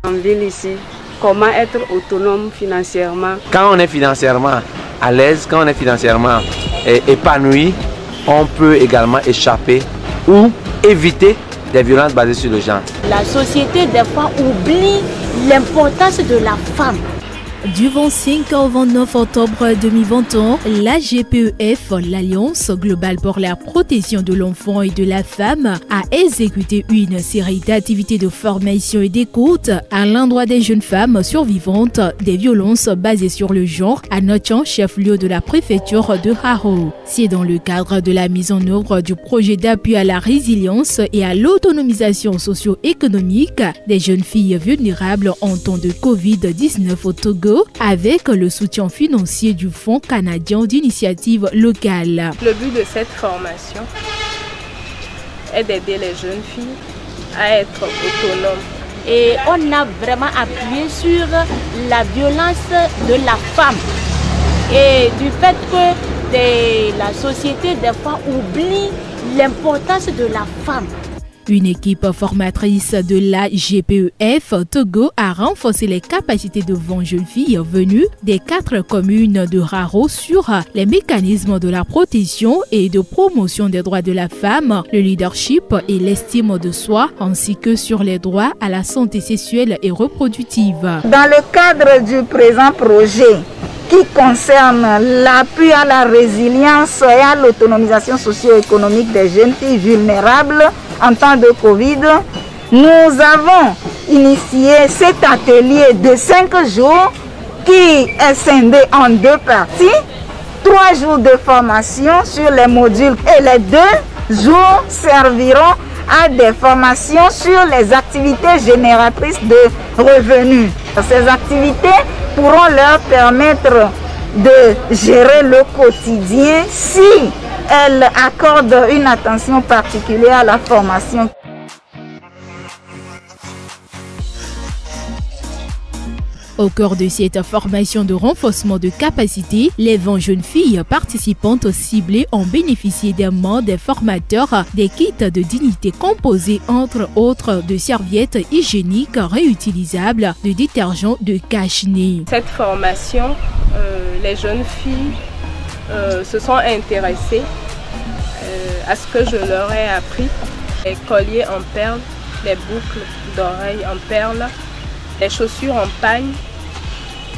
En ville ici, comment être autonome financièrement? Quand on est financièrement à l'aise, quand on est financièrement épanoui, on peut également échapper ou éviter des violences basées sur le genre. La société, des fois, oublie l'importance de la femme. Du 25 au 29 octobre 2021, la GPEF, l'Alliance globale pour la protection de l'enfant et de la femme, a exécuté une série d'activités de formation et d'écoute à l'endroit des jeunes femmes survivantes des violences basées sur le genre à Notchan, chef-lieu de la préfecture de Haro. C'est dans le cadre de la mise en œuvre du projet d'appui à la résilience et à l'autonomisation socio-économique des jeunes filles vulnérables en temps de Covid-19 au Togo, avec le soutien financier du Fonds canadien d'initiative locale. Le but de cette formation est d'aider les jeunes filles à être autonomes. Et on a vraiment appuyé sur la violence de la femme et du fait que la société des fois oublie l'importance de la femme. Une équipe formatrice de la GPEF Togo a renforcé les capacités de 20 jeunes filles venues des 4 communes de Haro sur les mécanismes de la protection et de promotion des droits de la femme, le leadership et l'estime de soi, ainsi que sur les droits à la santé sexuelle et reproductive. Dans le cadre du présent projet, qui concerne l'appui à la résilience et à l'autonomisation socio-économique des jeunes filles vulnérables en temps de Covid, nous avons initié cet atelier de 5 jours qui est scindé en 2 parties. 3 jours de formation sur les modules et les 2 jours serviront à des formations sur les activités génératrices de revenus. Ces activités pourront leur permettre de gérer le quotidien si elles accordent une attention particulière à la formation. Au cœur de cette formation de renforcement de capacité, les 20 jeunes filles participantes ciblées ont bénéficié des mains des formateurs des kits de dignité composés entre autres de serviettes hygiéniques réutilisables, de détergents, de cache-nez. Cette formation, les jeunes filles se sont intéressées à ce que je leur ai appris. Les colliers en perles, les boucles d'oreilles en perles, les chaussures en pagne,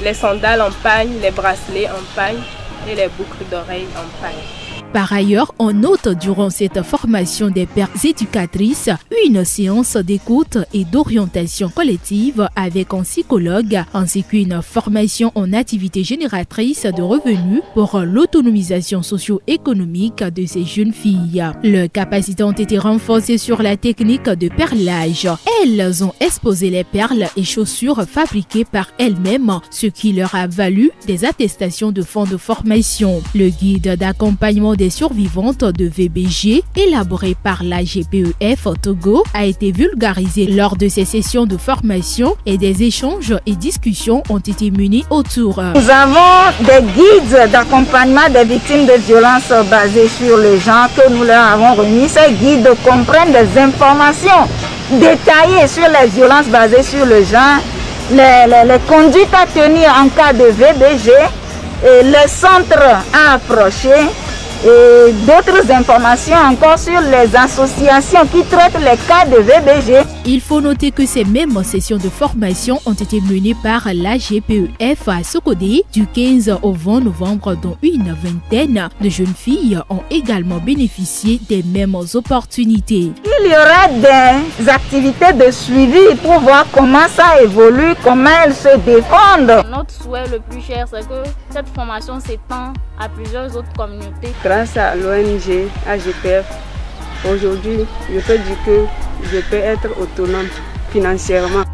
les sandales en pagne, les bracelets en pagne et les boucles d'oreilles en pagne. Par ailleurs, on note durant cette formation des pères éducatrices une séance d'écoute et d'orientation collective avec un psychologue ainsi qu'une formation en activité génératrice de revenus pour l'autonomisation socio-économique de ces jeunes filles. Leurs capacités ont été renforcées sur la technique de perlage. Elles ont exposé les perles et chaussures fabriquées par elles-mêmes, ce qui leur a valu des attestations de fonds de formation. Le guide d'accompagnement des survivantes de VBG, élaboré par la GPEF Togo, a été vulgarisé lors de ces sessions de formation et des échanges et discussions ont été menés autour. Nous avons des guides d'accompagnement des victimes de violences basées sur le genre que nous leur avons remis. Ces guides comprennent des informations détaillées sur les violences basées sur le genre, les conduites à tenir en cas de VBG, et les centres à approcher, et d'autres informations encore sur les associations qui traitent les cas de VBG. Il faut noter que ces mêmes sessions de formation ont été menées par la GPEF à Sokodé du 15 au 20 novembre, dont une vingtaine de jeunes filles ont également bénéficié des mêmes opportunités. Il y aura des activités de suivi pour voir comment ça évolue, comment elles se défendent. Notre souhait le plus cher, c'est que cette formation s'étend à plusieurs autres communautés. Grâce à l'ONG AGPF, aujourd'hui, je peux dire que je peux être autonome financièrement.